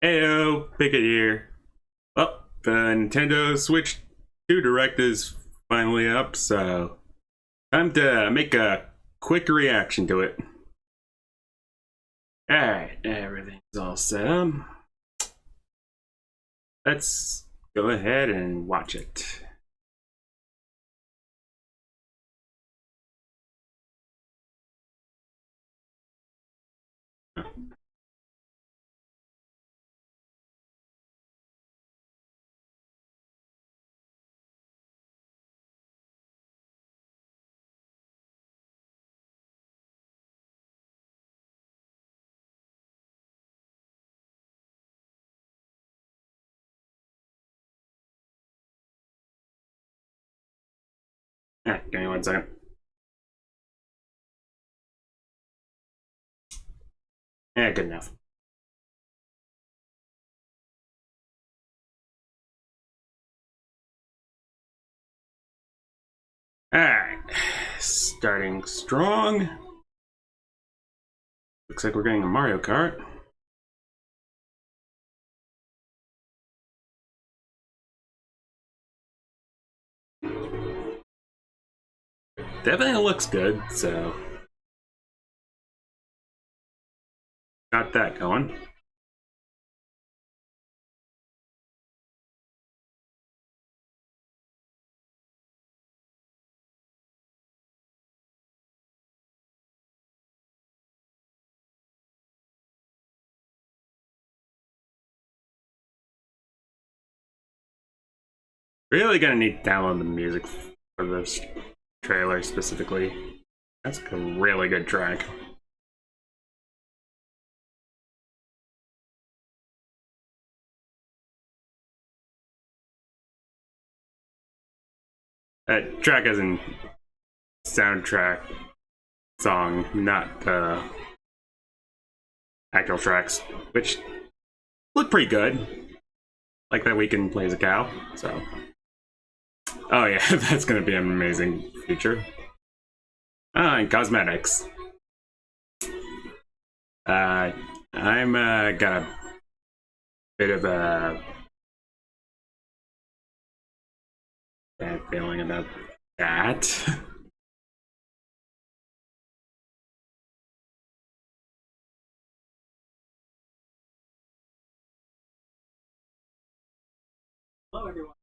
Heyo, Picket here. Well, the Nintendo Switch 2 Direct is finally up, so time to make a quick reaction to it. Alright, everything's all set up. Let's go ahead and watch it. Give me 1 second. Good enough. Alright, starting strong. Looks like we're getting a Mario Kart. Definitely looks good, so got that going. Really gonna need to download the music for this trailer specifically. That's a really good track. That track as in soundtrack song, not actual tracks, which look pretty good. Like that Weekend plays a cow, so. Oh yeah, that's gonna be an amazing feature. And cosmetics. I'm got a bit of a bad feeling about that. Hello, everyone.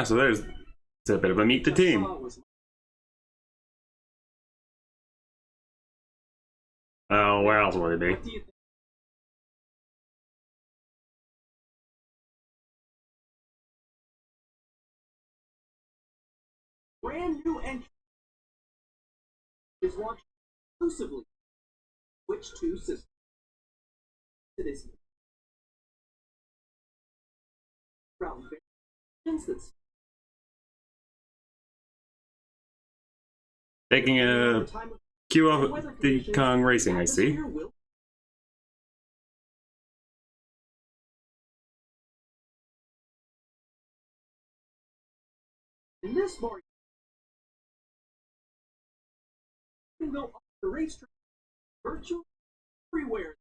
So there's a bit of a meet the team. Oh, where else would it be? Brand new entry is launched exclusively Switch 2 system. It is around instance. Taking a cue off the Kong Racing, I see. In this more, you can go off the racetrack virtually everywhere.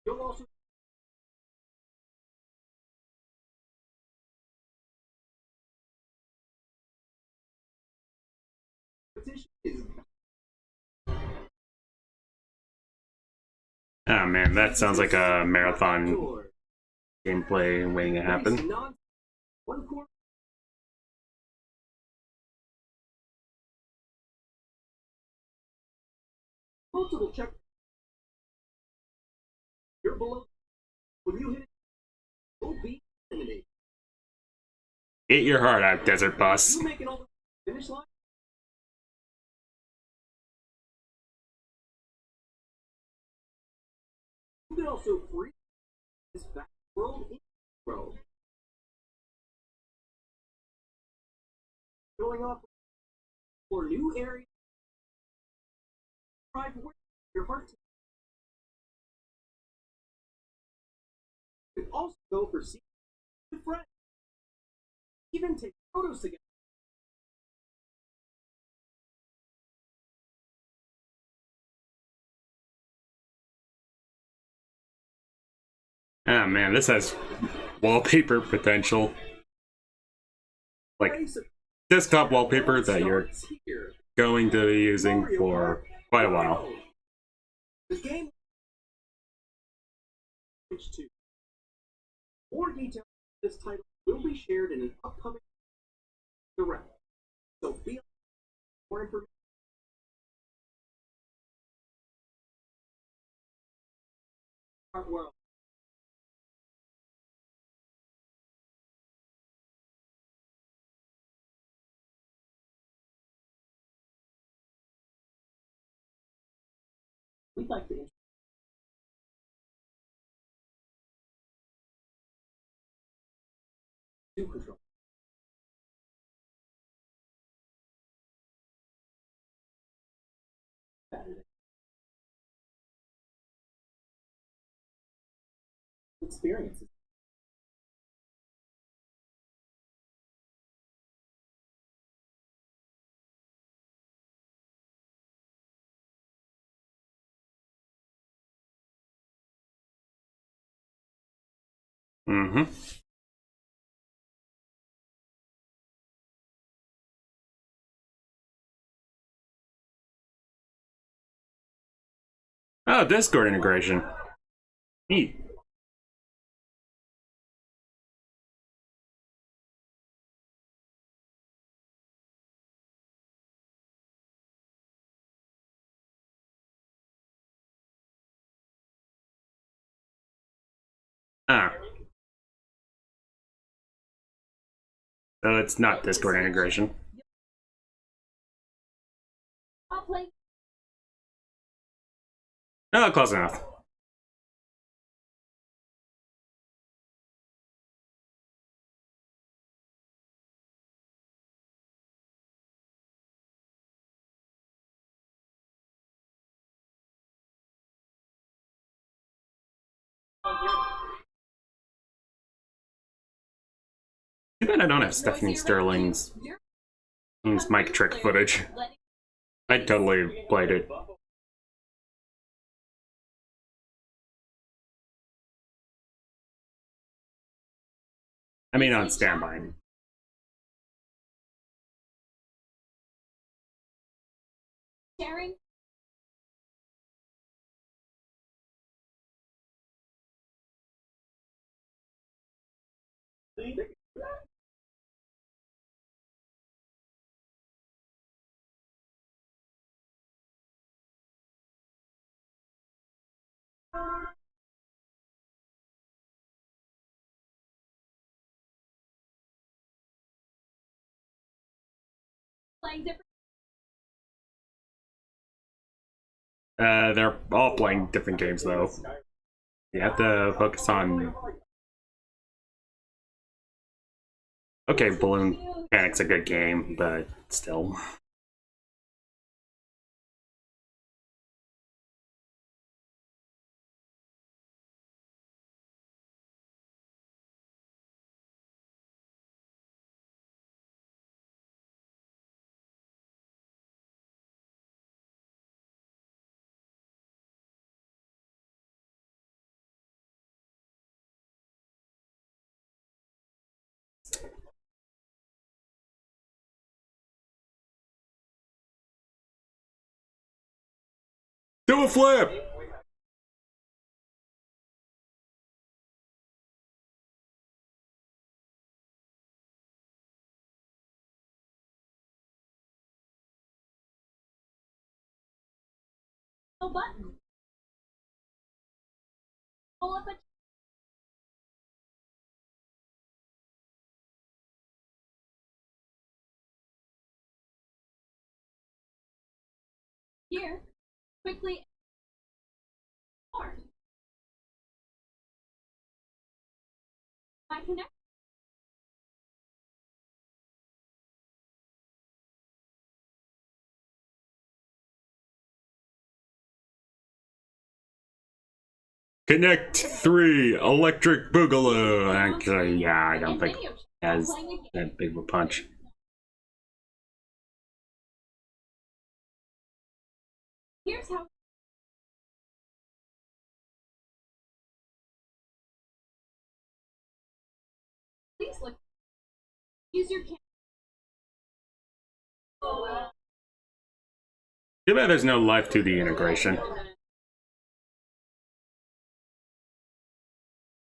You'll also Oh man, that sounds like a marathon gameplay waiting to happen. Multiple check. You're below. When you hit it, you'll be eliminated. Eat your heart out, Desert Bus. You make it all the finish line. You can also also free this vast world in row. Going off for new areas, drive where your heart. You can also go for seeing with friends, even take photos together. Ah man, this has wallpaper potential. Like desktop wallpaper that you're going to be using for quite a while. The game two. More details on this title will be shared in an upcoming direct. So feel more information. Well, we'd like to do control. Saturday. Experiences. Mm-hmm. Oh, Discord integration. Neat. Ah. So it's not Discord integration. Oh, close enough. Too bad I don't have Stephanie Sterling's mic trick footage. I totally played it. I mean, on standby. Sharing. Playing different. They're all playing different games, though. You have to focus on... Okay, Balloon Panic's a good game, but still. Do a flip! No button. Pull up a. Here, quickly. More. connect. Connect 3 electric boogaloo. Actually, yeah, I don't think it has that big of a punch. Here's how. Please look. Use your camera. Too bad there's no live 2D integration.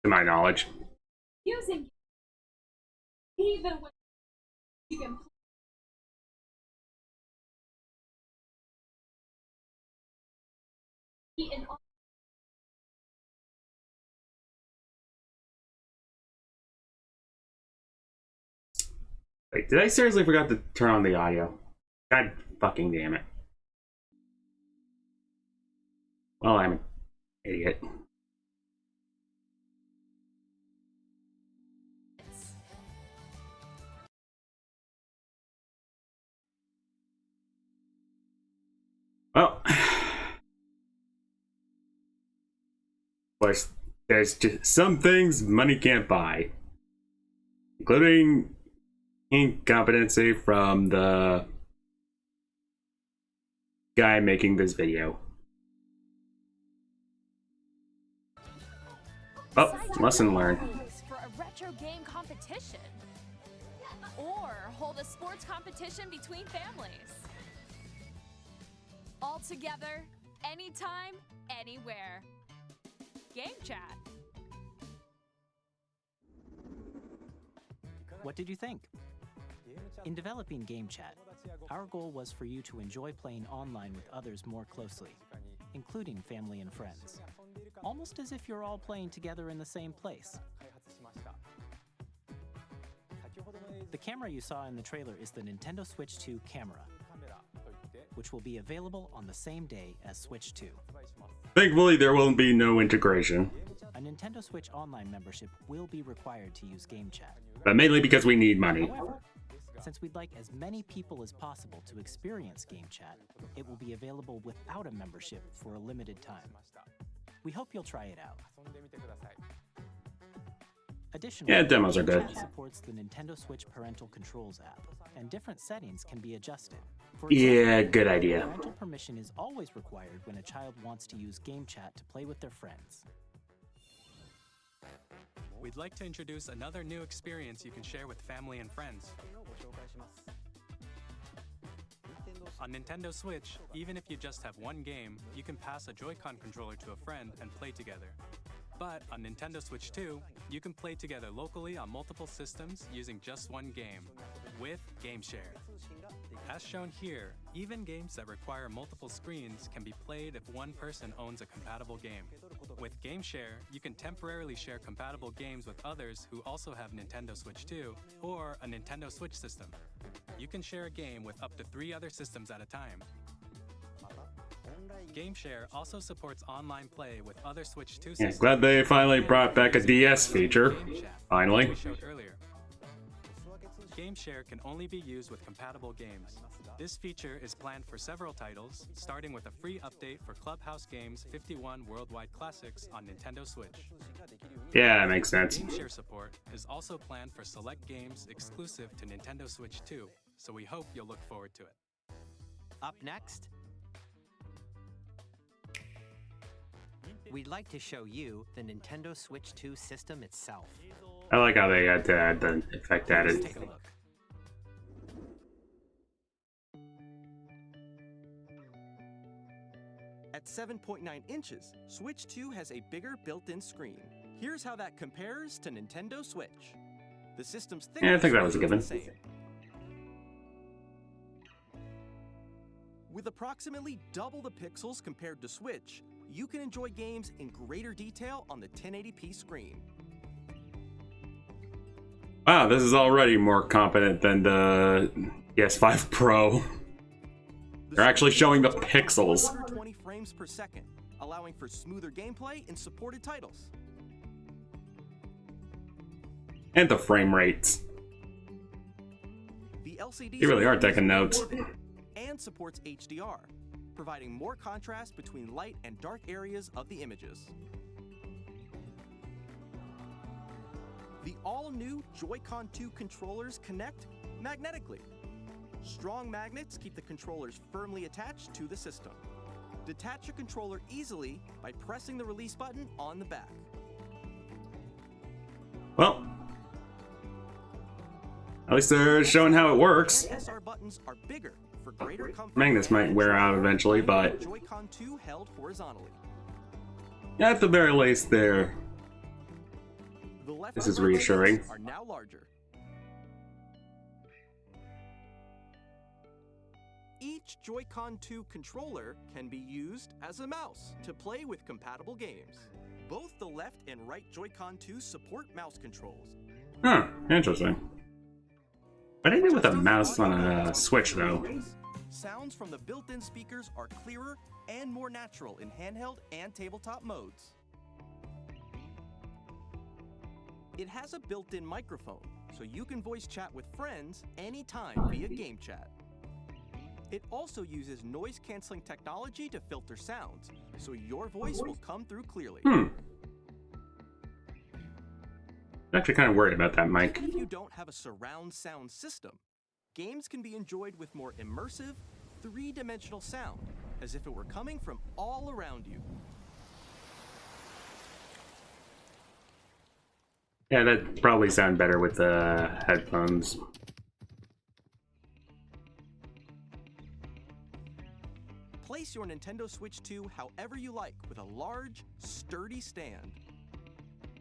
To my knowledge. Using even when you can. In Wait, did I seriously forgot to turn on the audio? God fucking damn it. Well, I'm an idiot. Well, of course, there's just some things money can't buy, including incompetency from the guy making this video. Oh, lesson learned. For a retro game competition, or hold a sports competition between families. All together, anytime, anywhere. Game chat. What did you think? In developing Game Chat, our goal was for you to enjoy playing online with others more closely, including family and friends, almost as if you're all playing together in the same place. The camera you saw in the trailer is the Nintendo Switch 2 camera, which will be available on the same day as Switch 2. Thankfully, there will be no integration. A Nintendo Switch Online membership will be required to use Game Chat. But mainly because we need money. However, since we'd like as many people as possible to experience Game Chat, it will be available without a membership for a limited time. We hope you'll try it out. Additionally, Yeah, demos are good. Game Chat supports the Nintendo Switch Parental Controls app, and different settings can be adjusted. For Yeah, good idea. parental permission is always required when a child wants to use Game Chat to play with their friends. We'd like to introduce another new experience you can share with family and friends. On Nintendo Switch, even if you just have one game, you can pass a Joy-Con controller to a friend and play together. But on Nintendo Switch 2, you can play together locally on multiple systems using just one game, with Game Share. As shown here, even games that require multiple screens can be played if one person owns a compatible game. With Game Share, you can temporarily share compatible games with others who also have Nintendo Switch 2 or a Nintendo Switch system. You can share a game with up to 3 other systems at a time. Game Share also supports online play with other Switch 2 Yeah, systems. glad they finally brought back a DS feature. Game Chat, Finally. which we showed earlier. Game Share can only be used with compatible games. This feature is planned for several titles, starting with a free update for Clubhouse Games 51 Worldwide Classics on Nintendo Switch. Yeah, that makes sense. Game Share support is also planned for select games exclusive to Nintendo Switch 2, so we hope you'll look forward to it. Up next, we'd like to show you the Nintendo Switch 2 system itself. I like how they had to add the effect Let's added. take a look. At 7.9 inches, Switch 2 has a bigger built-in screen. Here's how that compares to Nintendo Switch. The system's thickness Yeah, I think that was a given. is the same. With approximately double the pixels compared to Switch, you can enjoy games in greater detail on the 1080p screen. Wow, this is already more competent than the PS5 Pro. They're actually showing the pixels. 120 frames per second, allowing for smoother gameplay in supported titles. And the frame rates. The LCD You really are screen taking notes. and supports HDR, providing more contrast between light and dark areas of the images. The all-new Joy-Con 2 controllers connect magnetically. Strong magnets keep the controllers firmly attached to the system. Detach your controller easily by pressing the release button on the back. Well, at least they're showing how it works. And SR buttons are bigger for greater comfort. Magnets might wear out eventually, but Joy-Con 2 held horizontally. at the very least there. The left This and is right reassuring. buttons are now larger. Each Joy-Con 2 controller can be used as a mouse to play with compatible games. Both the left and right Joy-Con 2 support mouse controls. Huh, interesting. What do you do with a mouse on a Switch, though? Sounds from the built-in speakers are clearer and more natural in handheld and tabletop modes. It has a built-in microphone, so you can voice chat with friends anytime via game chat. It also uses noise-canceling technology to filter sounds, so your voice will come through clearly. I'm actually kind of worried about that mic. Even if you don't have a surround sound system, games can be enjoyed with more immersive, three-dimensional sound, as if it were coming from all around you. Yeah, that'd probably sound better with the headphones. Place your Nintendo Switch 2 however you like with a large, sturdy stand.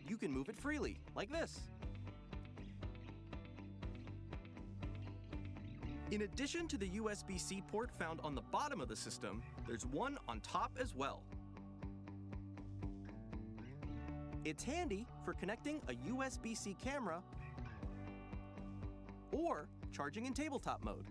You can move it freely, like this. In addition to the USB-C port found on the bottom of the system, there's one on top as well. It's handy for connecting a USB-C camera or charging in tabletop mode.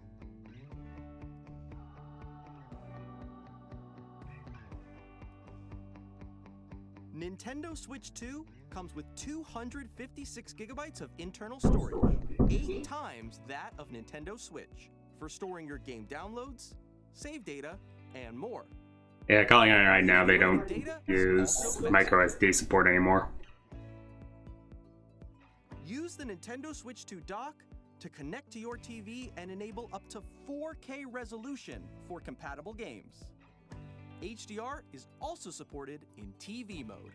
Nintendo Switch 2 comes with 256 gigabytes of internal storage, 8 times that of Nintendo Switch, for storing your game downloads, save data, and more. Yeah, calling it right now, they don't use micro SD support anymore. Use the Nintendo Switch 2 dock to connect to your TV and enable up to 4K resolution for compatible games. HDR is also supported in TV mode.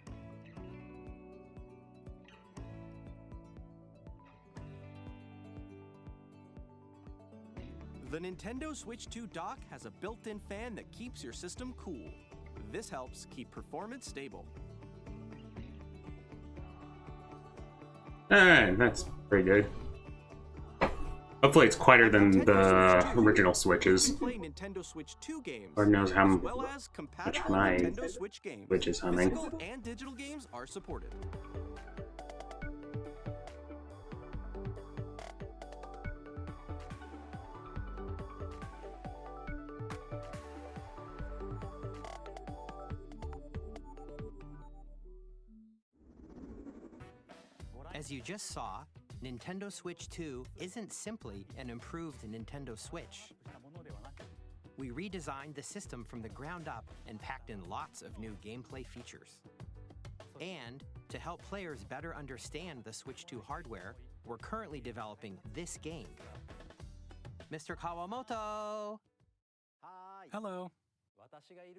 The Nintendo Switch 2 dock has a built-in fan that keeps your system cool. This helps keep performance stable. Alright, that's pretty good. Hopefully it's quieter than the original Switches. Play Nintendo Switch 2 games, Lord knows how as well as compatible my Nintendo Switch games. Switch is humming. Physical and digital games are supported. As you just saw, Nintendo Switch 2 isn't simply an improved Nintendo Switch. We redesigned the system from the ground up and packed in lots of new gameplay features. And to help players better understand the Switch 2 hardware, we're currently developing this game. Mr. Kawamoto! Hello.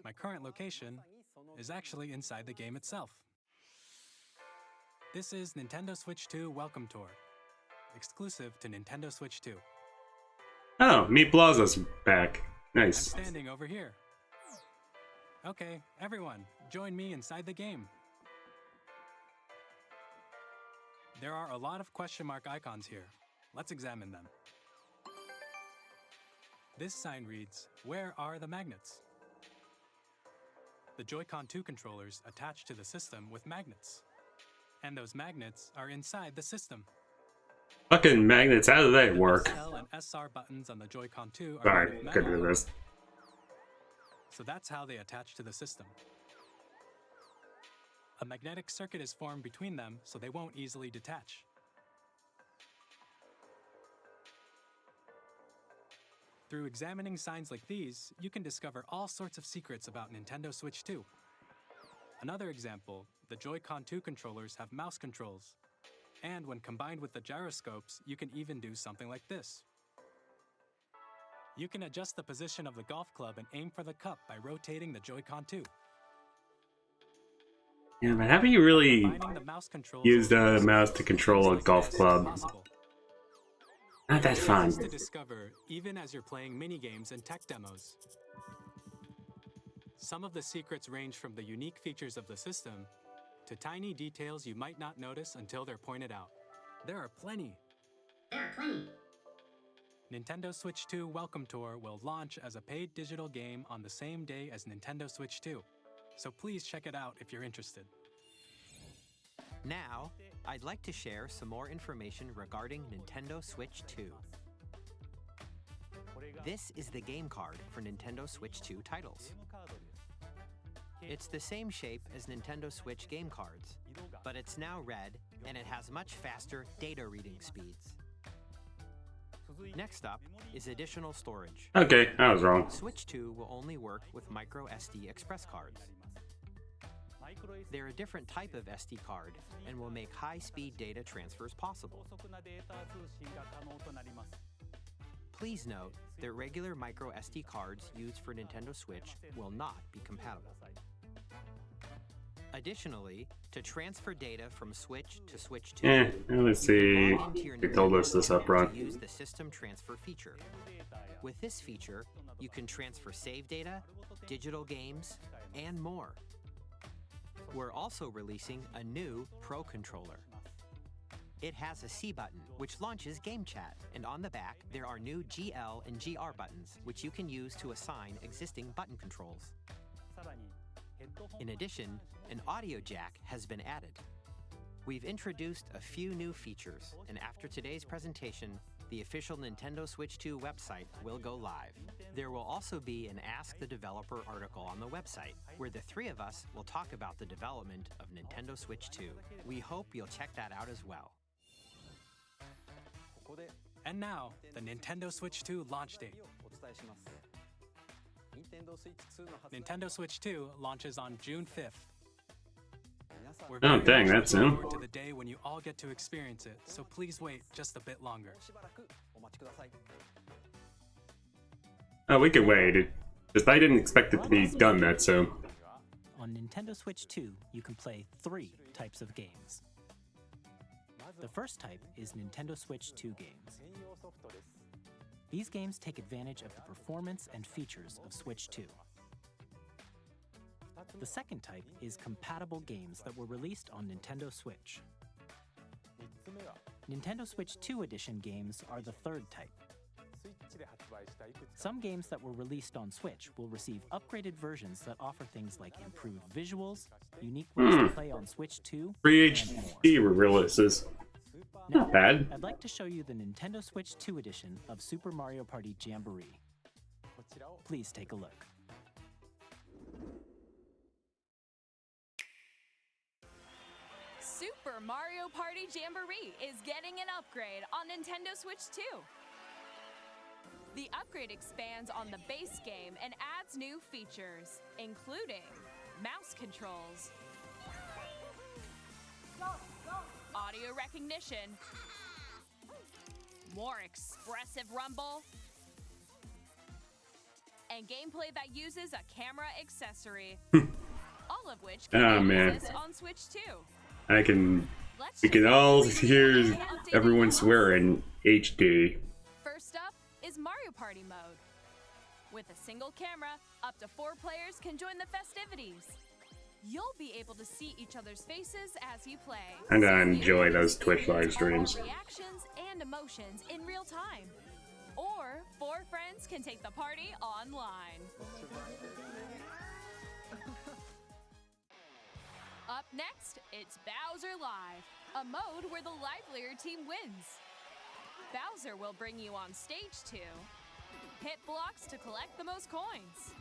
My current location is actually inside the game itself. This is Nintendo Switch 2 Welcome Tour, exclusive to Nintendo Switch 2. Oh, Meat Plaza's back. I'm Nice. standing over here. Okay, everyone, join me inside the game. There are a lot of question mark icons here. Let's examine them. This sign reads, "Where are the magnets?" The Joy-Con 2 controllers attach to the system with magnets. And those magnets are inside the system. Fucking magnets, how do they work? L and SR buttons on the Joy-Con 2 are Sorry, made of couldn't metal. do this. So that's how they attach to the system. A magnetic circuit is formed between them so they won't easily detach. Through examining signs like these, you can discover all sorts of secrets about Nintendo Switch 2. Another example, the Joy-Con 2 controllers have mouse controls. And when combined with the gyroscopes, you can even do something like this. You can adjust the position of the golf club and aim for the cup by rotating the Joy-Con 2. Yeah, but how do you really Combining the mouse controls use the with mouse to control a golf club? possible. Not that fun. To discover, even as you're playing mini-games and tech demos. Some of the secrets range from the unique features of the system to tiny details you might not notice until they're pointed out. There are plenty. Nintendo Switch 2 Welcome Tour will launch as a paid digital game on the same day as Nintendo Switch 2, so please check it out if you're interested. Now, I'd like to share some more information regarding Nintendo Switch 2. This is the game card for Nintendo Switch 2 titles. It's the same shape as Nintendo Switch game cards, but it's now red and it has much faster data reading speeds. Next up is additional storage. Okay, I was wrong. Switch 2 will only work with micro SD express cards. They're a different type of SD card and will make high-speed data transfers possible. Please note that regular micro SD cards used for Nintendo Switch will not be compatible. Additionally, to transfer data from Switch to Switch 2, Let's see. They told us this up front. to use the system transfer feature. With this feature, you can transfer save data, digital games, and more. We're also releasing a new Pro controller. It has a C button, which launches Game Chat, and on the back, there are new GL and GR buttons, which you can use to assign existing button controls. In addition, an audio jack has been added. We've introduced a few new features, and after today's presentation, the official Nintendo Switch 2 website will go live. There will also be an Ask the Developer article on the website, where the three of us will talk about the development of Nintendo Switch 2. We hope you'll check that out as well. And now, the Nintendo Switch 2 launch date. Nintendo Switch 2 launches on June 5th. We're Oh, very dang, much that's looking soon. forward to the day when you all get to experience it, so please wait just a bit longer. Oh, we can wait. Just I didn't expect it to be done that soon. On Nintendo Switch 2, you can play 3 types of games. The first type is Nintendo Switch 2 games. These games take advantage of the performance and features of Switch 2. The second type is compatible games that were released on Nintendo Switch. Nintendo Switch 2 Edition games are the third type. Some games that were released on Switch will receive upgraded versions that offer things like improved visuals, unique ways to play on Switch 2, Free and more. HD releases. Now, Not bad. I'd like to show you the Nintendo Switch 2 edition of Super Mario Party Jamboree. Please take a look. Super Mario Party Jamboree is getting an upgrade on Nintendo Switch 2. The upgrade expands on the base game and adds new features, including mouse controls, audio recognition, more expressive rumble, and gameplay that uses a camera accessory. All of which can Oh, now man. exist on Switch 2. We can all hear everyone swear in HD. First up is Mario Party mode. With a single camera, up to 4 players can join the festivities. You'll be able to see each other's faces as you play. And I so you enjoy can those Twitch experience live all the streams. reactions and emotions in real time. Or 4 friends can take the party online. Up next, it's Bowser Live, a mode where the livelier team wins. Bowser will bring you on stage to hit blocks to collect the most coins,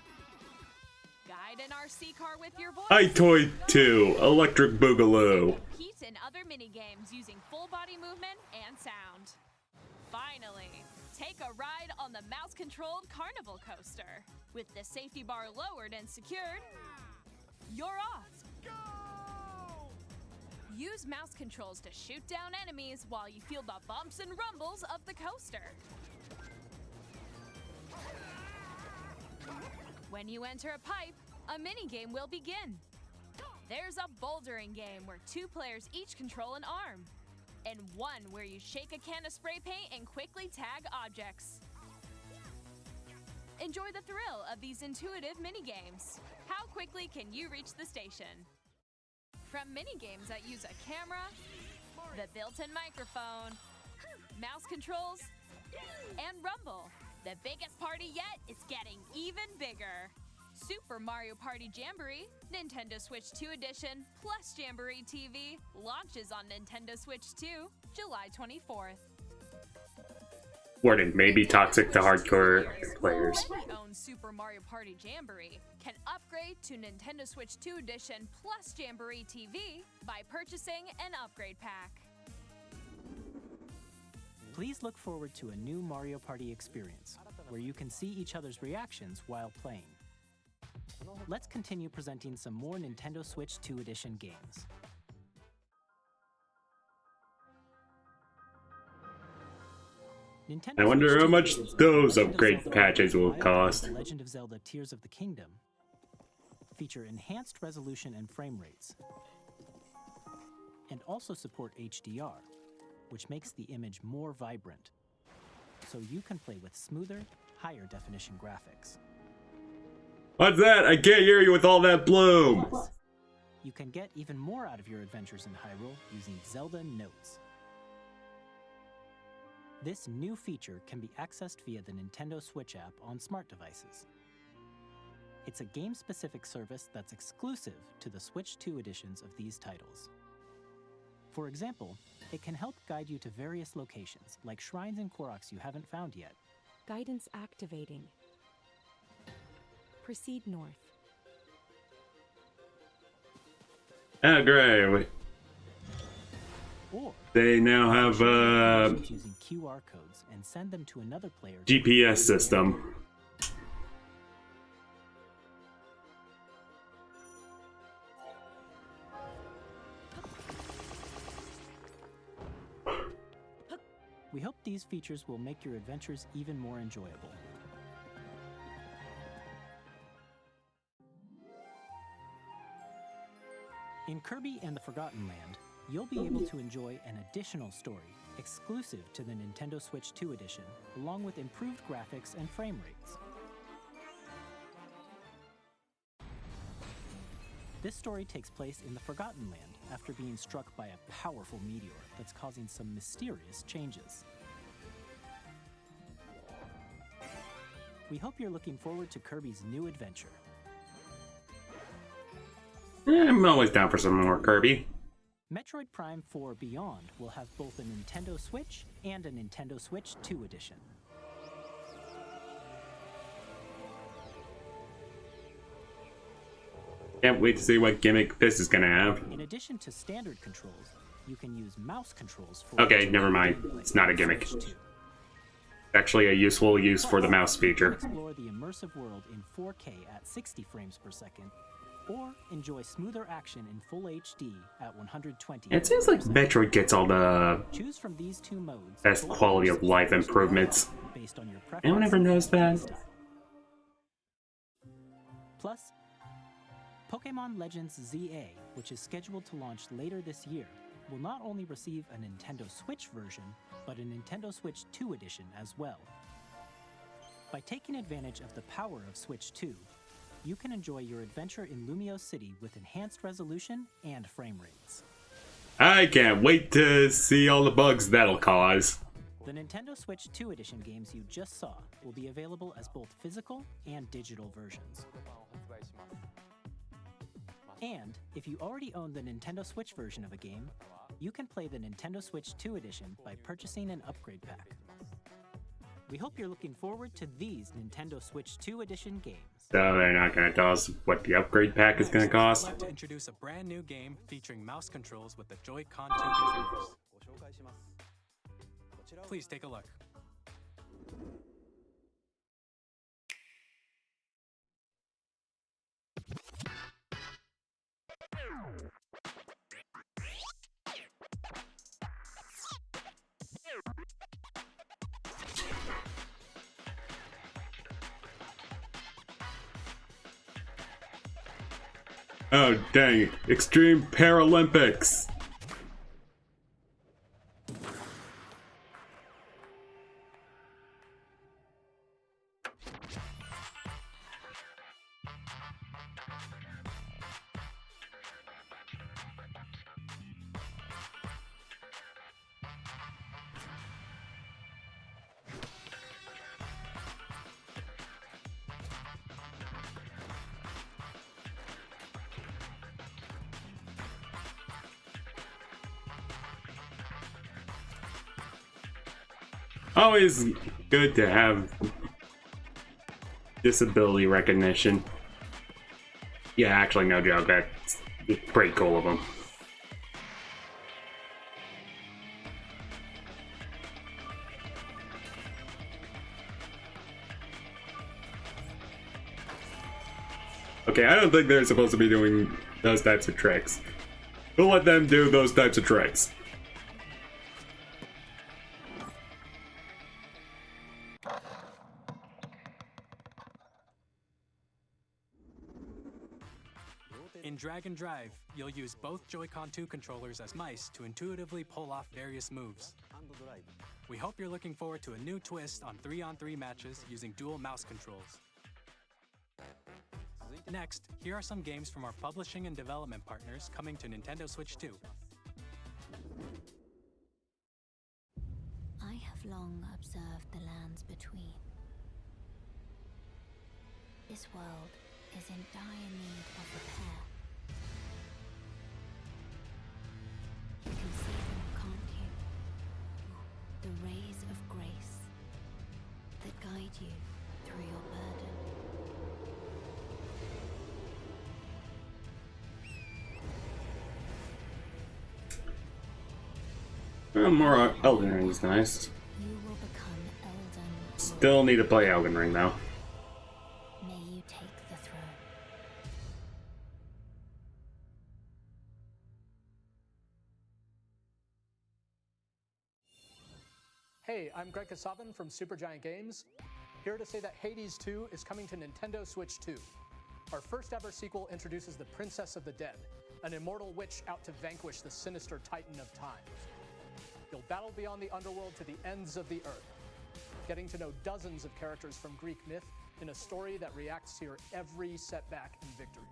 guide an RC car with your voice, iToy 2 Electric Boogaloo. compete in other mini games using full body movement and sound. Finally, Take a ride on the mouse-controlled carnival coaster. With the safety bar lowered and secured, you're off. Use mouse controls to shoot down enemies while you feel the bumps and rumbles of the coaster. When you enter a pipe, a minigame will begin. There's a bouldering game where 2 players each control an arm, and one where you shake a can of spray paint and quickly tag objects. Enjoy the thrill of these intuitive minigames. How quickly can you reach the station? From minigames that use a camera, the built-in microphone, mouse controls, and rumble, the biggest party yet is getting even bigger. Super Mario Party Jamboree, Nintendo Switch 2 Edition, plus Jamboree TV launches on Nintendo Switch 2, July 24th. Warning, may be toxic to hardcore players. Already own Super Mario Party Jamboree can upgrade to Nintendo Switch 2 Edition plus Jamboree TV by purchasing an upgrade pack. Please look forward to a new Mario Party experience, where you can see each other's reactions while playing. Let's continue presenting some more Nintendo Switch 2 Edition games. Nintendo I wonder Switch how 2 much features those Legend of upgrade Zelda patches will Wild cost. Arts: Legend of Zelda Tears of the Kingdom feature enhanced resolution and frame rates, and also support HDR, which makes the image more vibrant, so you can play with smoother, higher definition graphics. What's that? I can't hear you with all that bloom! Plus, you can get even more out of your adventures in Hyrule using Zelda Notes. This new feature can be accessed via the Nintendo Switch app on smart devices. It's a game-specific service that's exclusive to the Switch 2 editions of these titles. For example, it can help guide you to various locations, like shrines and Koroks you haven't found yet. Guidance activating. Proceed north. Oh, great. Or They now have a using QR codes and send them to another player. GPS system. We hope these features will make your adventures even more enjoyable. In Kirby and the Forgotten Land, you'll be able to enjoy an additional story exclusive to the Nintendo Switch 2 edition, along with improved graphics and frame rates. This story takes place in the Forgotten Land after being struck by a powerful meteor that's causing some mysterious changes. We hope you're looking forward to Kirby's new adventure. I'm always down for some more Kirby. Metroid Prime 4 Beyond will have both a Nintendo Switch and a Nintendo Switch 2 edition. Can't wait to see what gimmick this is gonna have. In addition to standard controls, you can use mouse controls for... Okay, never mind. It's not a gimmick. Switch 2. Actually a useful use for the mouse feature. Explore the immersive world in 4K at 60 frames per second, or enjoy smoother action in full HD at 120. It seems like Metroid gets all the Choose from these two modes. best quality of life improvements. Based on your Anyone ever noticed that? playstyle. Plus, Pokemon Legends ZA, which is scheduled to launch later this year, will not only receive a Nintendo Switch version, but a Nintendo Switch 2 edition as well. By taking advantage of the power of Switch 2, you can enjoy your adventure in Lumio City with enhanced resolution and frame rates. I can't wait to see all the bugs that'll cause. The Nintendo Switch 2 edition games you just saw will be available as both physical and digital versions. And if you already own the Nintendo Switch version of a game, you can play the Nintendo Switch 2 edition by purchasing an upgrade pack. We hope you're looking forward to these Nintendo Switch 2 edition games. So they're not gonna tell us what the upgrade pack is gonna cost. I'd like to introduce a brand new game featuring mouse controls with the Joy-Con 2 controllers. Please take a look. Oh, dang it. Extreme Paralympics. Always good to have disability recognition. Yeah, actually, no joke. That's pretty cool of them. Okay, I don't think they're supposed to be doing those types of tricks. We'll let them do those types of tricks. In Drag and Drive, you'll use both Joy-Con 2 controllers as mice to intuitively pull off various moves. We hope you're looking forward to a new twist on 3-on-3 matches using dual mouse controls. Next, here are some games from our publishing and development partners coming to Nintendo Switch 2. I have long observed the lands between. This world is in dire need of repair. You can see them, can't you? The rays of grace that guide you through your burden. More Elden Ring is nice. You will become Elden. Still need to play Elden Ring though. May you take the throne. Hey, I'm Greg Kasavin from Supergiant Games, here to say that Hades 2 is coming to Nintendo Switch 2. Our first ever sequel introduces the Princess of the Dead, an immortal witch out to vanquish the sinister Titan of Time. You'll battle beyond the underworld to the ends of the earth, getting to know dozens of characters from Greek myth in a story that reacts to your every setback and victory.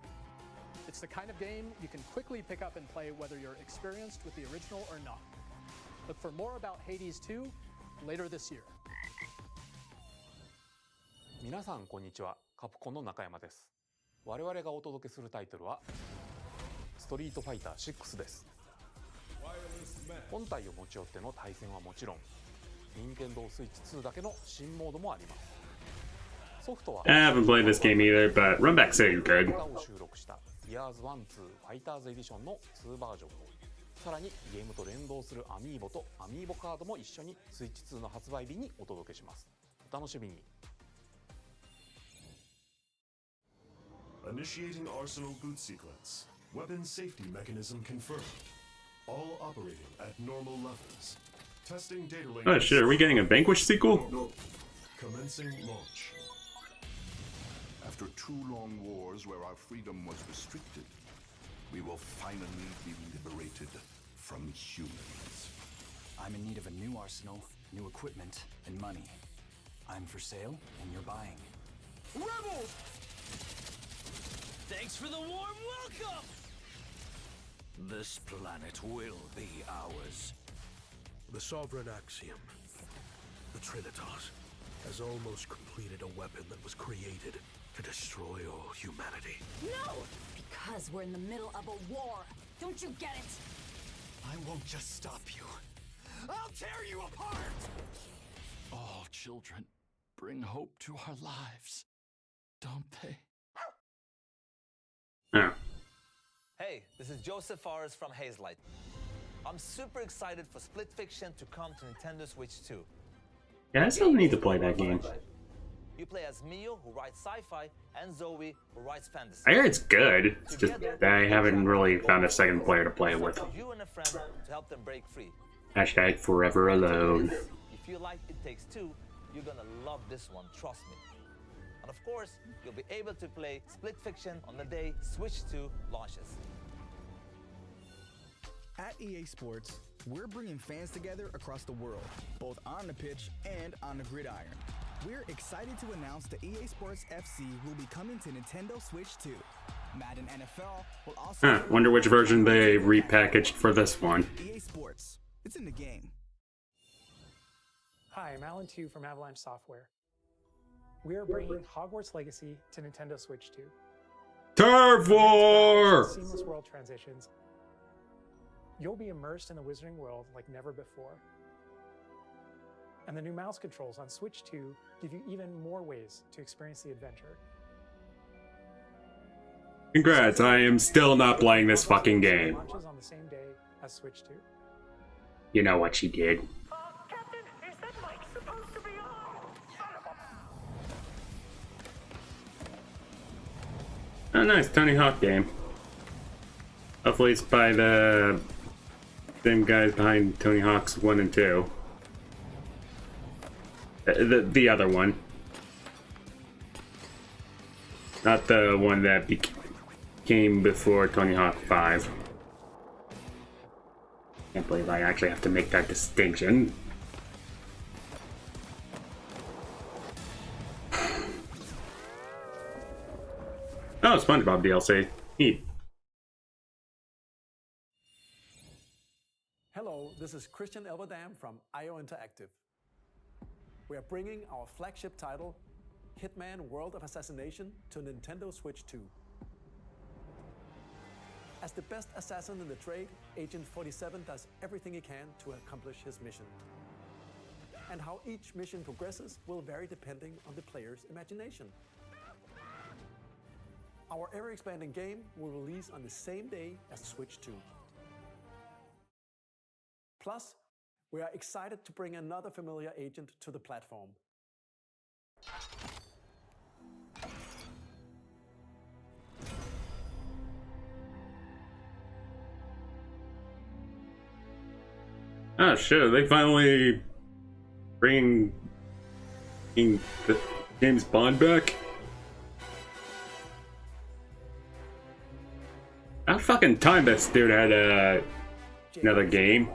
It's the kind of game you can quickly pick up and play whether you're experienced with the original or not. Look for more about Hades 2 later this year. 皆さんこんにちは、カプコンの中山です。我々がお届けするタイトルはストリートファイター6です。本体を持ち寄っての対戦はもちろん、任天堂スイッチ2だけの新モードもあります。ソフトは I haven't played this game either, but Run Back City is good. を収録した Years 1-2 ファイターズエディションの2バージョンを、さらにゲームと連動するアミーボとアミーボカードも一緒にスイッチ2の発売日にお届けします。お楽しみに。Initiating Arsenal boot sequence. Weapon safety mechanism confirmed. All operating at normal levels. Testing data link. Oh shit, are we getting a Vanquish sequel? Commencing launch. After 2 long wars where our freedom was restricted, we will finally be liberated from humans. I'm in need of a new arsenal, new equipment, and money. I'm for sale, and you're buying. Rebels! Thanks for the warm welcome! This planet will be ours. The Sovereign Axiom, the Trinitas, has almost completed a weapon that was created to destroy all humanity. No! Because we're in the middle of a war. Don't you get it? I won't just stop you. I'll tear you apart! All children bring hope to our lives, don't they? Hey, this is Joseph Forrest from Hazelight. I'm super excited for Split Fiction to come to Nintendo Switch 2. Yeah, I still need to play that game. You play as Mio, who writes sci-fi, and Zoe, who writes fantasy. I hear it's good. It's just that I haven't really found a second player to play it with. You and a friend to help them break free. Hashtag forever alone. If you like It Takes Two, you're gonna love this one, trust me. And of course, you'll be able to play Split Fiction on the day Switch 2 launches. At EA Sports, we're bringing fans together across the world, both on the pitch and on the gridiron. We're excited to announce that EA Sports FC will be coming to Nintendo Switch 2. Madden NFL will also... Wonder which version they repackaged for this one. EA Sports, it's in the game. Hi, I'm Alan Tu from Avalanche Software. We are bringing Hogwarts Legacy to Nintendo Switch 2. Turf War! Seamless world transitions. You'll be immersed in the Wizarding world like never before. And the new mouse controls on Switch 2 give you even more ways to experience the adventure. Congrats, I am still not playing this fucking game. Launches on the same day as Switch 2. You know what she did. Oh, nice, Tony Hawk game. Hopefully it's by the same guys behind Tony Hawk's 1 and 2. The other one. Not the one that came before Tony Hawk 5. Can't believe I actually have to make that distinction. Oh, SpongeBob DLC. Neat. Hello, this is Christian Elverdam from IO Interactive. We are bringing our flagship title, Hitman World of Assassination, to Nintendo Switch 2. As the best assassin in the trade, Agent 47 does everything he can to accomplish his mission. And how each mission progresses will vary depending on the player's imagination. Our ever-expanding game will release on the same day as Switch 2. Plus, we are excited to bring another familiar agent to the platform. Oh shit, they finally bringing the James Bond back? How fucking time this dude had another game.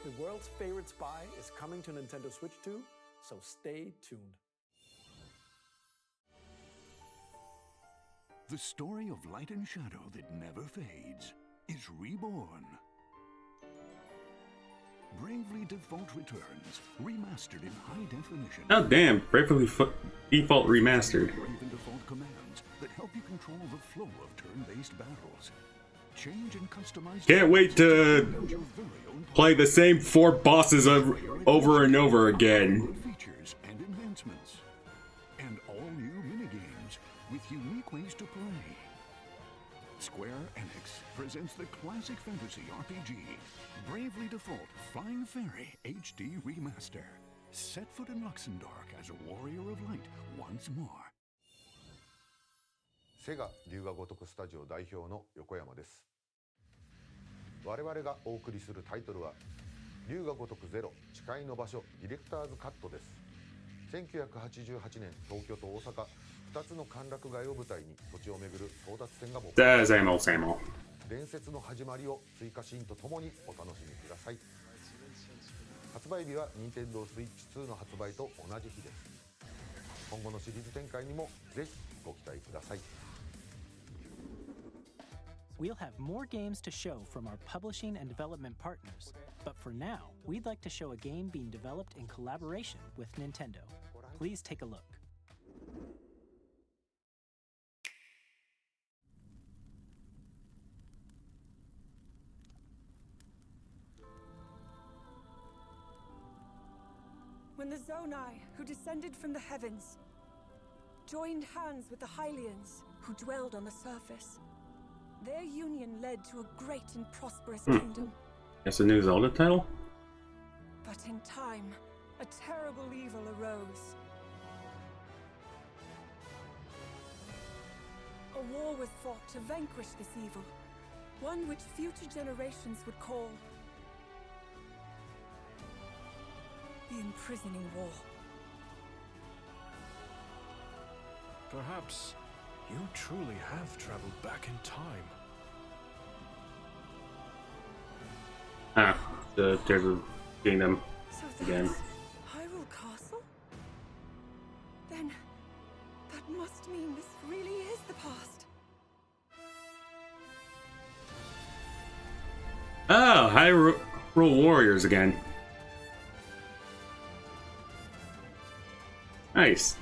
The world's favorite spy is coming to Nintendo Switch 2, so stay tuned. The story of light and shadow that never fades is reborn. Bravely Default returns, remastered in high definition. Oh damn, Bravely Default remastered. Bravely Default commands that help you control the flow of turn-based battles. Change and customize. Can't wait to play the same 4 bosses over and over again. Features and enhancements, and all new minigames with unique ways to play. Square Enix presents the classic fantasy RPG, Bravely Default Flying Fairy HD Remaster. Set foot in Luxembourg as a warrior of light once more. セガ龍が如くスタジオ代表の横山です。我々がお送りするタイトルは龍が如くゼロ誓いの場所ディレクターズカットです。1988年東京と大阪2つの歓楽街を舞台に土地を巡る争奪戦が勃発。伝説の始まりを追加シーンとともにお楽しみください。発売日は Nintendo Switch 2の発売と同じ日です。今後のシリーズ展開にもぜひご期待ください。We'll have more games to show from our publishing and development partners, but for now, we'd like to show a game being developed in collaboration with Nintendo. Please take a look. When the Zonai, who descended from the heavens, joined hands with the Hylians, who dwelled on the surface, their union led to a great and prosperous kingdom. That's a new Zelda title? But in time, a terrible evil arose. A war was fought to vanquish this evil, one which future generations would call the Imprisoning War. Perhaps you truly have traveled back in time. Ah, the Desert Kingdom So again. that's Hyrule Castle? Then that must mean this really is the past. Oh, Hyrule Warriors again. Nice.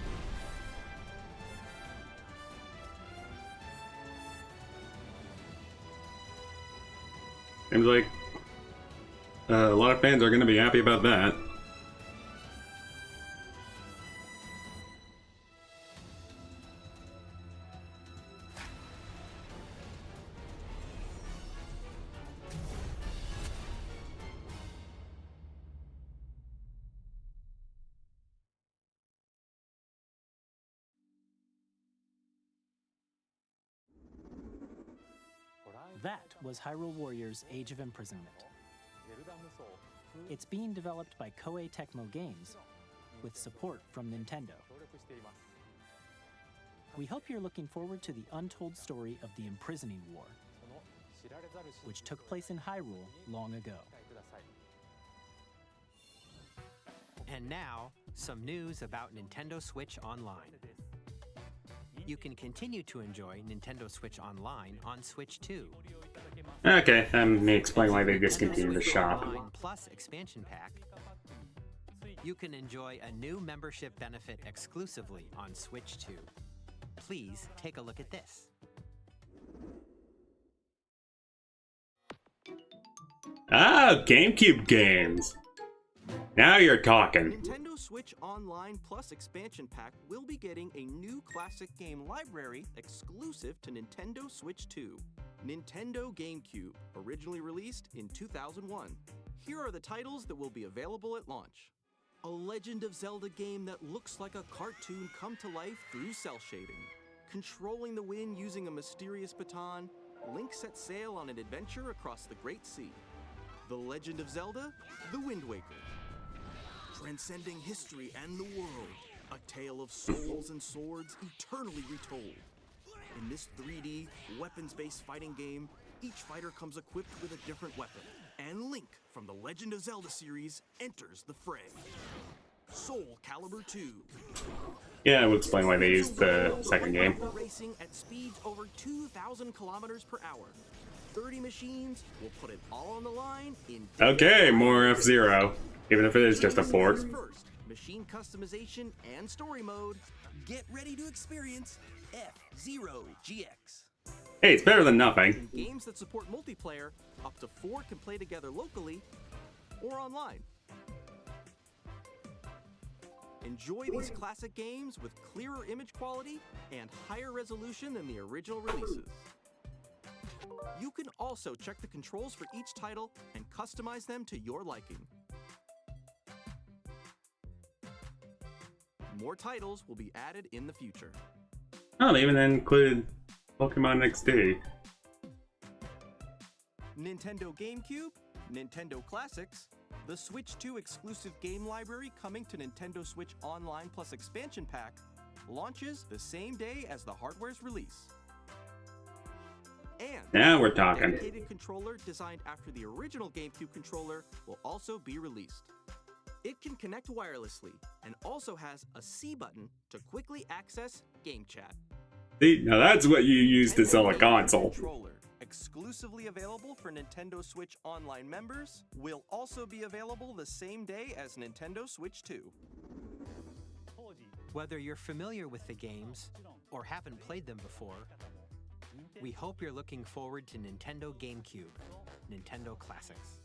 Seems like a lot of fans are going to be happy about that. That was Hyrule Warriors Age of Imprisonment. It's being developed by Koei Tecmo Games with support from Nintendo. We hope you're looking forward to the untold story of the Imprisoning War, which took place in Hyrule long ago. And now, some news about Nintendo Switch Online. You can continue to enjoy Nintendo Switch Online on Switch 2. Okay, that may explain why they discontinued the shop. Online Plus expansion pack. You can enjoy a new membership benefit exclusively on Switch 2. Please take a look at this. Ah, GameCube games. Now you're talking. Nintendo Switch Online Plus expansion pack will be getting a new classic game library exclusive to Nintendo Switch 2. Nintendo GameCube, originally released in 2001. Here are the titles that will be available at launch. A Legend of Zelda game that looks like a cartoon come to life through cell shading. Controlling the wind using a mysterious baton, Link sets sail on an adventure across the Great Sea. The Legend of Zelda, The Wind Waker. Transcending history and the world, a tale of souls and swords eternally retold. In this 3D, weapons-based fighting game, each fighter comes equipped with a different weapon, and Link from the Legend of Zelda series enters the fray. Soul Calibur 2. Yeah, it would explain why they used the second game. Racing at speeds over 2,000 kilometers per hour. 30 machines will put it all on the line in. Okay, more F-Zero. Even if it is just a port. First, machine customization and story mode. Get ready to experience F-Zero GX. Hey, it's better than nothing. In games that support multiplayer, up to 4 can play together locally or online. Enjoy these classic games with clearer image quality and higher resolution than the original releases. You can also check the controls for each title and customize them to your liking. More titles will be added in the future. Oh, they even included Pokemon XD. Nintendo GameCube, Nintendo Classics, the Switch 2 exclusive game library coming to Nintendo Switch Online Plus expansion pack launches the same day as the hardware's release. And now we're talking. a dedicated controller designed after the original GameCube controller will also be released. It can connect wirelessly and also has a C button to quickly access game chat. See, now that's what you use to sell a console. Controller, exclusively available for Nintendo Switch Online members, will also be available the same day as Nintendo Switch 2. Whether you're familiar with the games or haven't played them before, we hope you're looking forward to Nintendo GameCube, Nintendo Classics.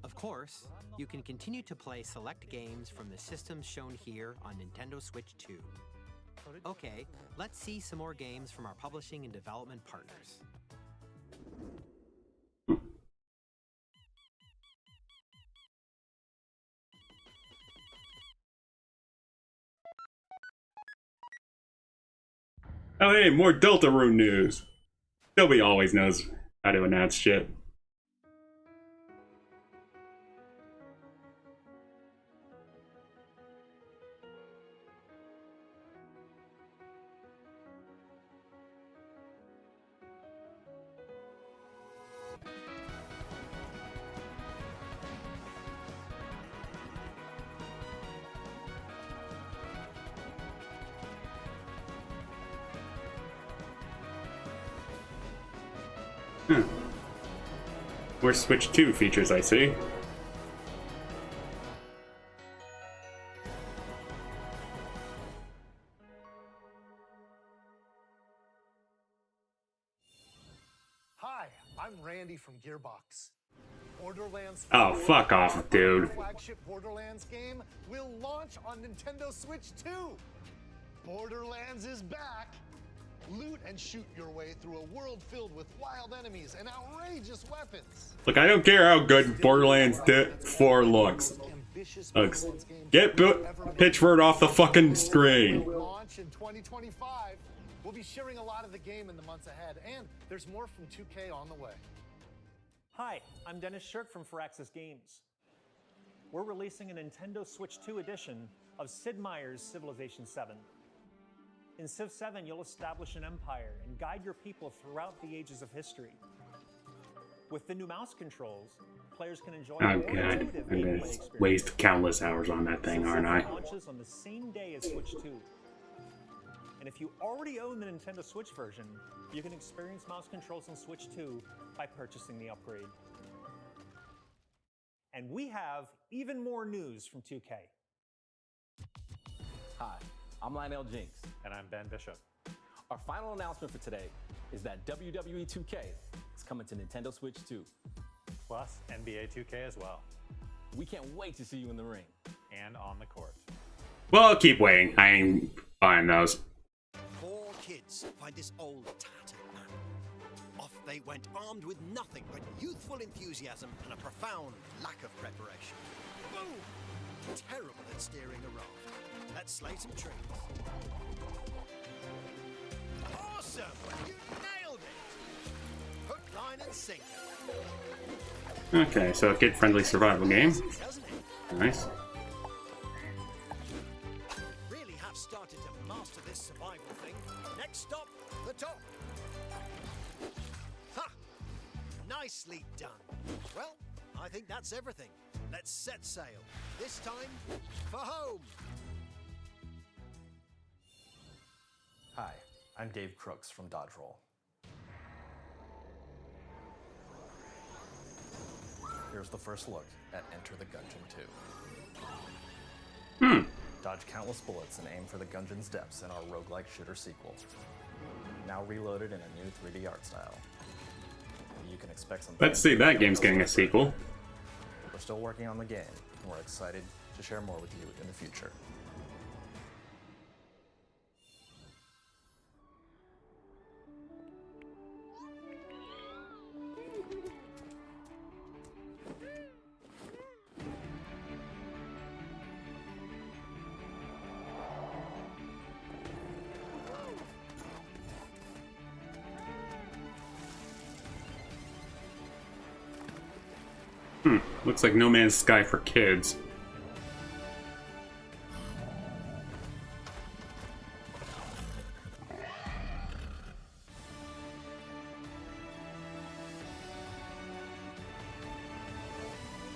Of course, you can continue to play select games from the systems shown here on Nintendo Switch 2. Okay, let's see some more games from our publishing and development partners. Oh hey, more Deltarune news. Nobody always knows how to announce shit. More Switch 2 features, I see. Hi, I'm Randy from Gearbox. Borderlands 4, Oh, fuck off, dude. flagship Borderlands game will launch on Nintendo Switch 2. Borderlands is back. Loot and shoot your way through a world filled with wild enemies and outrageous weapons. Look, I don't care how good Borderlands 4 looks. Get Pitchford off the fucking screen. Launch in 2025. We'll be sharing a lot of the game in the months ahead, and there's more from 2K on the way. Hi, I'm Dennis Shirk from Firaxis Games. We're releasing a Nintendo Switch 2 edition of Sid Meier's Civilization 7. In Civ 7, you'll establish an empire and guide your people throughout the ages of history. With the new mouse controls, players can enjoy Oh god, I'm gonna waste countless hours on that thing, aren't I? Launches on the same day as Switch 2. And if you already own the Nintendo Switch version, you can experience mouse controls on Switch 2 by purchasing the upgrade. And we have even more news from 2K. Hi, I'm Lionel Jinks. And I'm Ben Bishop. Our final announcement for today is that WWE 2K is coming to Nintendo Switch 2. Plus NBA 2K as well. We can't wait to see you in the ring. And on the court. Well, I'll keep waiting. I ain't buying those. Four kids find this old tattered map. Off they went armed with nothing but youthful enthusiasm and a profound lack of preparation. Boom! Terrible at steering a raft. Let's slay some trees. Awesome! You nailed it! Hook, line, and sinker. Okay, so a kid-friendly survival game. Nice. Really have started to master this survival thing. Next stop, the top. Ha! Nicely done. Well, I think that's everything. Let's set sail. This time, for home. Hi, I'm Dave Crooks from Dodge Roll. Here's the first look at Enter the Gungeon 2. Dodge countless bullets and aim for the Gungeon's depths in our roguelike shooter sequel. Now reloaded in a new 3D art style. You can expect some. Let's see, that game's getting a sequel. We're still working on the game, and we're excited to share more with you in the future. Looks like No Man's Sky for kids.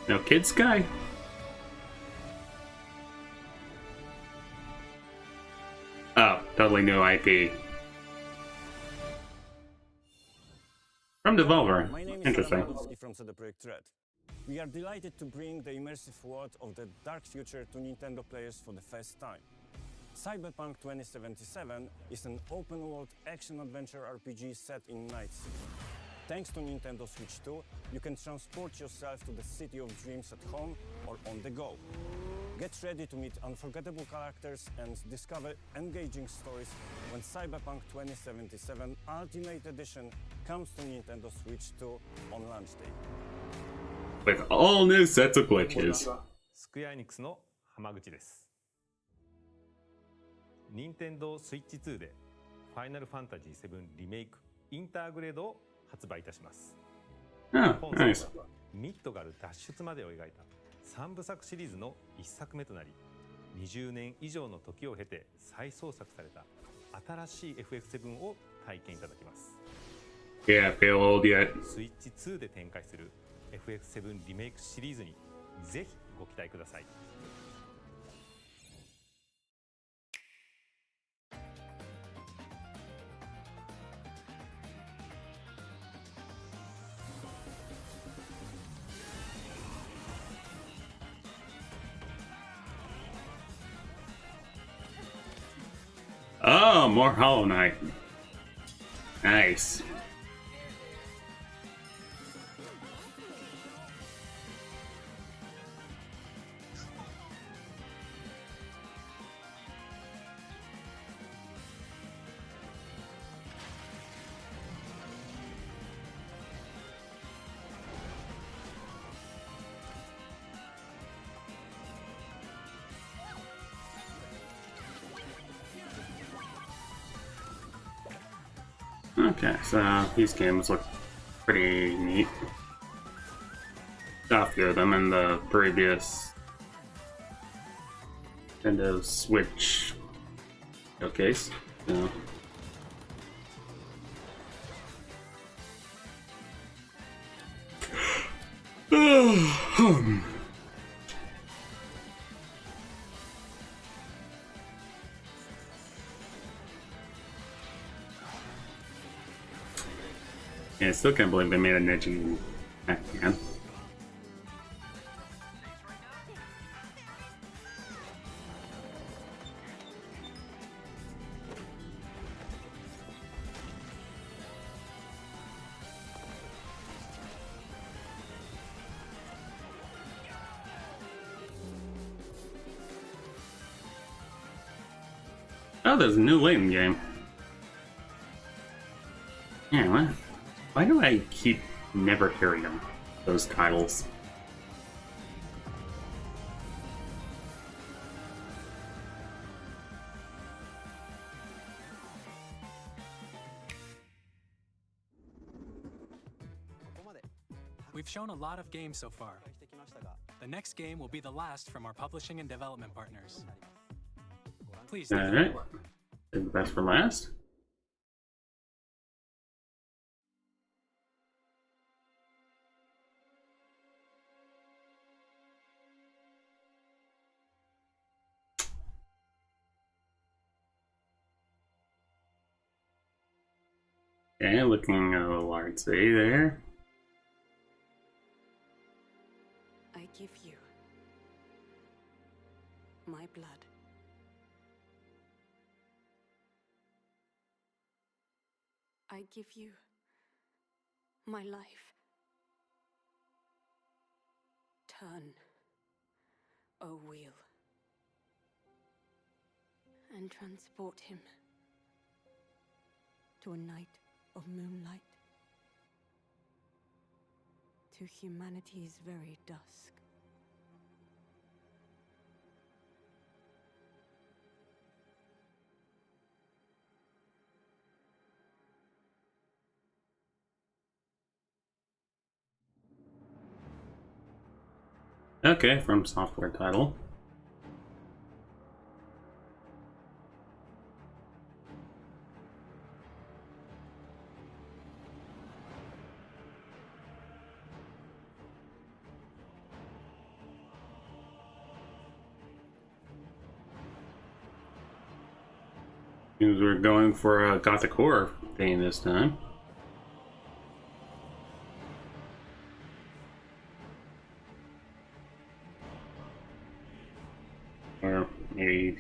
No Kids Sky? Oh, totally new IP. From Devolver. Interesting. From CD Projekt Red. We are delighted to bring the immersive world of the dark future to Nintendo players for the first time. Cyberpunk 2077 is an open-world action-adventure RPG set in Night City. Thanks to Nintendo Switch 2, you can transport yourself to the city of dreams at home or on the go. Get ready to meet unforgettable characters and discover engaging stories when Cyberpunk 2077 Ultimate Edition comes to Nintendo Switch 2 on launch day. With all new sets of glitches. スクエアエニックスの浜口です。任天堂スイッチ2でファイナルファンタジー7リメイクインターグレードを発売いたします。本作はミッドガル脱出までを描いた3部作シリーズの1作目となり、20年以上の時を経て再創作された新しい FF7 を体験いただきます。Yeah, feel old yet. スイッチ2で展開する FF7 リメイクシリーズにぜひご期待ください。Oh, more Hollow Knight. Nice. Okay, so these games look pretty neat. Saw a few of them in the previous Nintendo Switch showcase. So. Yeah, I still can't believe they made a Neji again. Oh, there's a new Layton game. Yeah, what? Why do I keep never hearing them, those titles? We've shown a lot of games so far. The next game will be the last from our publishing and development partners. Please. Alright. Save the best for last. Okay, looking a little artsy there. I give you my blood. I give you my life. Turn, O wheel, and transport him to a night of moonlight, to humanity's very dusk. Okay, from software title. Seems we're going for a gothic horror theme this time. Or maybe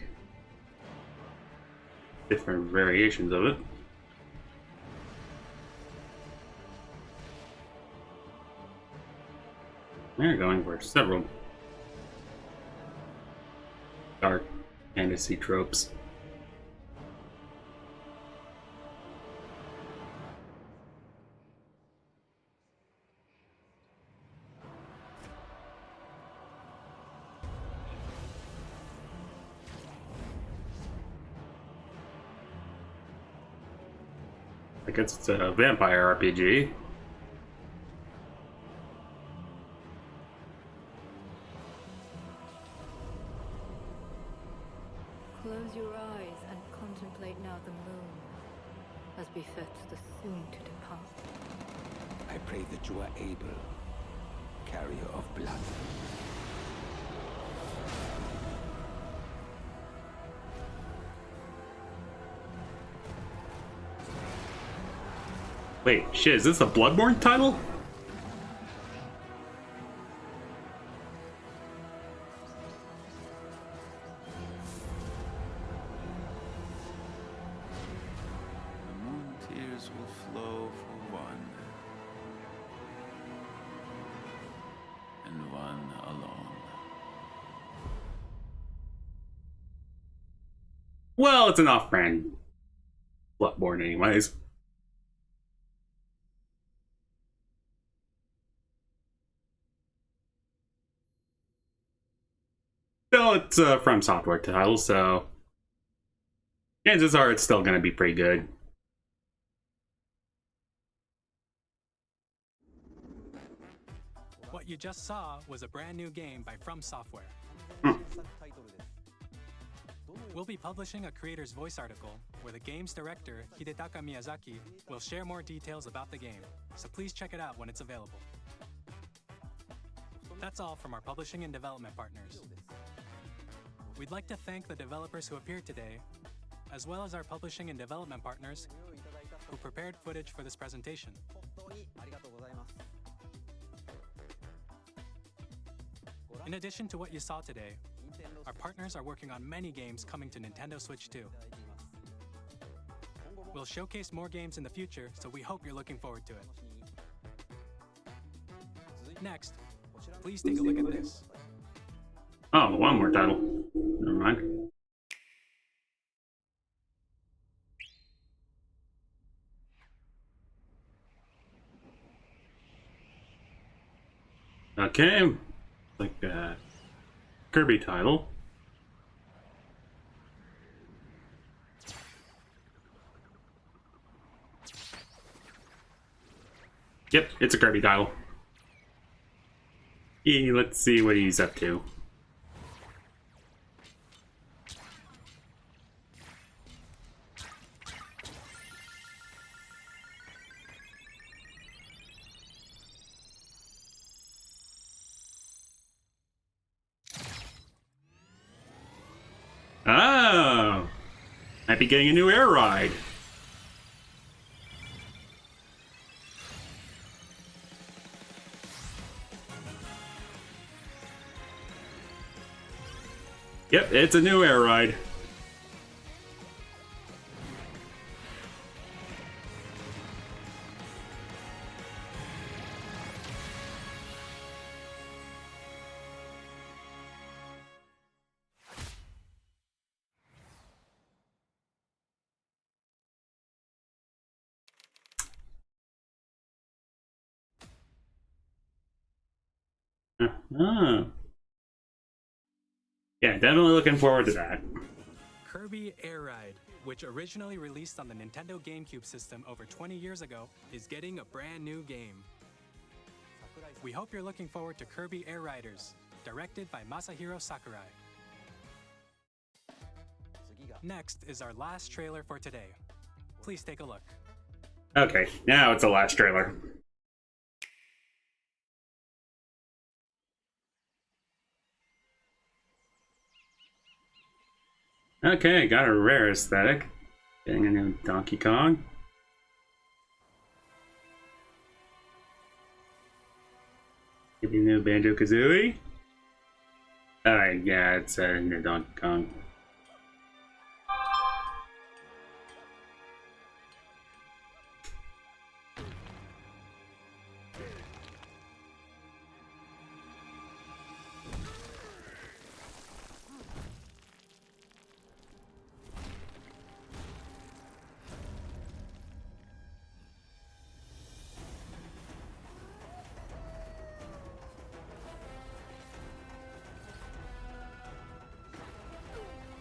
different variations of it. They're going for several dark fantasy tropes. I guess it's a vampire RPG. Close your eyes and contemplate now the moon, as befits the soon to depart. I pray that you are able, carrier of blood. Wait, shit, is this a Bloodborne title? flow for one, and one alone. Well, it's an off-brand Bloodborne anyways. Still, it's a From Software title, so chances are it's still going to be pretty good. What you just saw was a brand new game by From Software. We'll be publishing a creator's voice article where the game's director, Hidetaka Miyazaki, will share more details about the game, so please check it out when it's available. That's all from our publishing and development partners. We'd like to thank the developers who appeared today, as well as our publishing and development partners who prepared footage for this presentation. In addition to what you saw today, our partners are working on many games coming to Nintendo Switch 2. We'll showcase more games in the future, so we hope you're looking forward to it. Next, please take a look at this. Oh, one more title. Never mind. Okay, like a Kirby title. Yep, it's a Kirby title. Let's see what he's up to. Oh, might be getting a new air ride. Yep, it's a new air ride. Yeah, definitely looking forward to that. Kirby Air Ride, which originally released on the Nintendo GameCube system over 20 years ago, is getting a brand new game. We hope you're looking forward to Kirby Air Riders, directed by Masahiro Sakurai. Next is our last trailer for today. Please take a look. Okay, now it's the last trailer. Okay, got a rare aesthetic. Getting a new Donkey Kong. Maybe a new Banjo-Kazooie. Alright, yeah, it's a new Donkey Kong.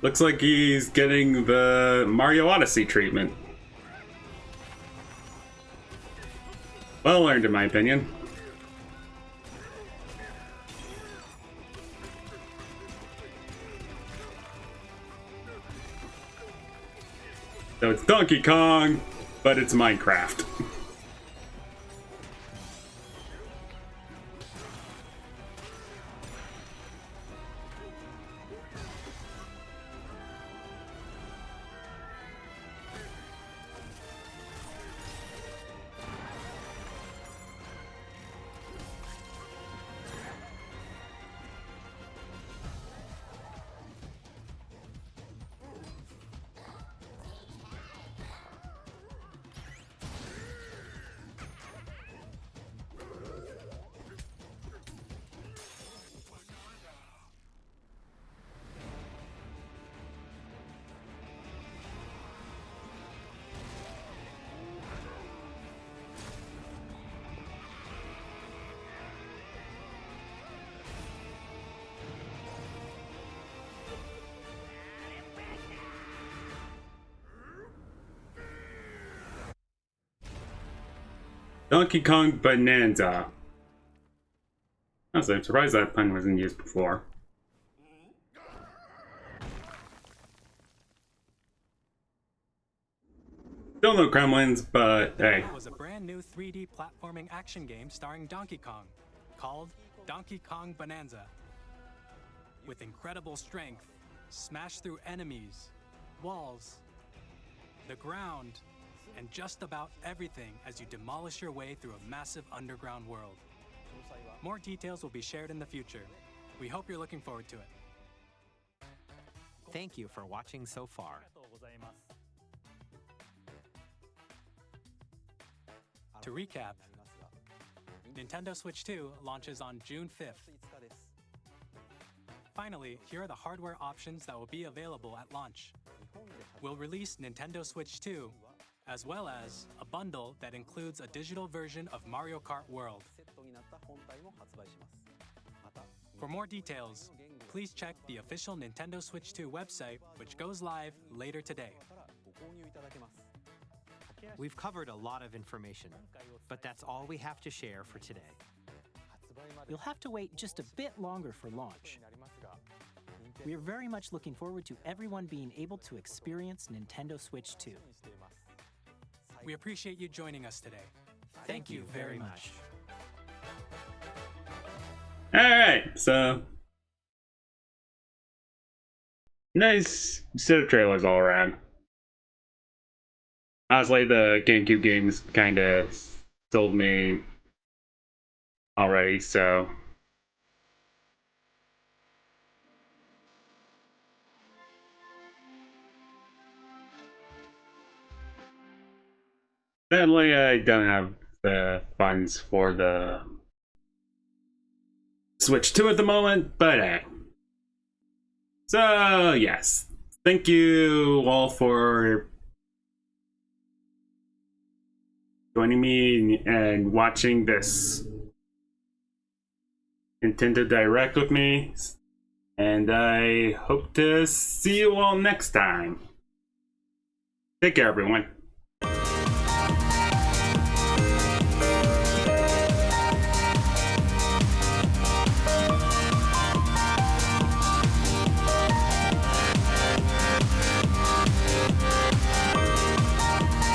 Looks like he's getting the Mario Odyssey treatment. Well earned, in my opinion. So it's Donkey Kong, but it's Minecraft. Donkey Kong Bonanza. Honestly, I'm surprised that pun wasn't used before. Still no Kremlins, but hey. It was a brand new 3D platforming action game starring Donkey Kong, called Donkey Kong Bonanza. With incredible strength, smash through enemies, walls, the ground, and just about everything as you demolish your way through a massive underground world. More details will be shared in the future. We hope you're looking forward to it. Thank you for watching so far. To recap, Nintendo Switch 2 launches on June 5th. Finally, here are the hardware options that will be available at launch. We'll release Nintendo Switch 2, as well as a bundle that includes a digital version of Mario Kart World. For more details, please check the official Nintendo Switch 2 website, which goes live later today. We've covered a lot of information, but that's all we have to share for today. You'll have to wait just a bit longer for launch. We are very much looking forward to everyone being able to experience Nintendo Switch 2. We appreciate you joining us today. Thank you very much. Alright, so nice set of trailers all around. Honestly, the GameCube games kind of sold me already, so sadly, I don't have the funds for the Switch 2 at the moment, but hey. So, yes. Thank you all for joining me and watching this Nintendo Direct with me. And I hope to see you all next time. Take care, everyone.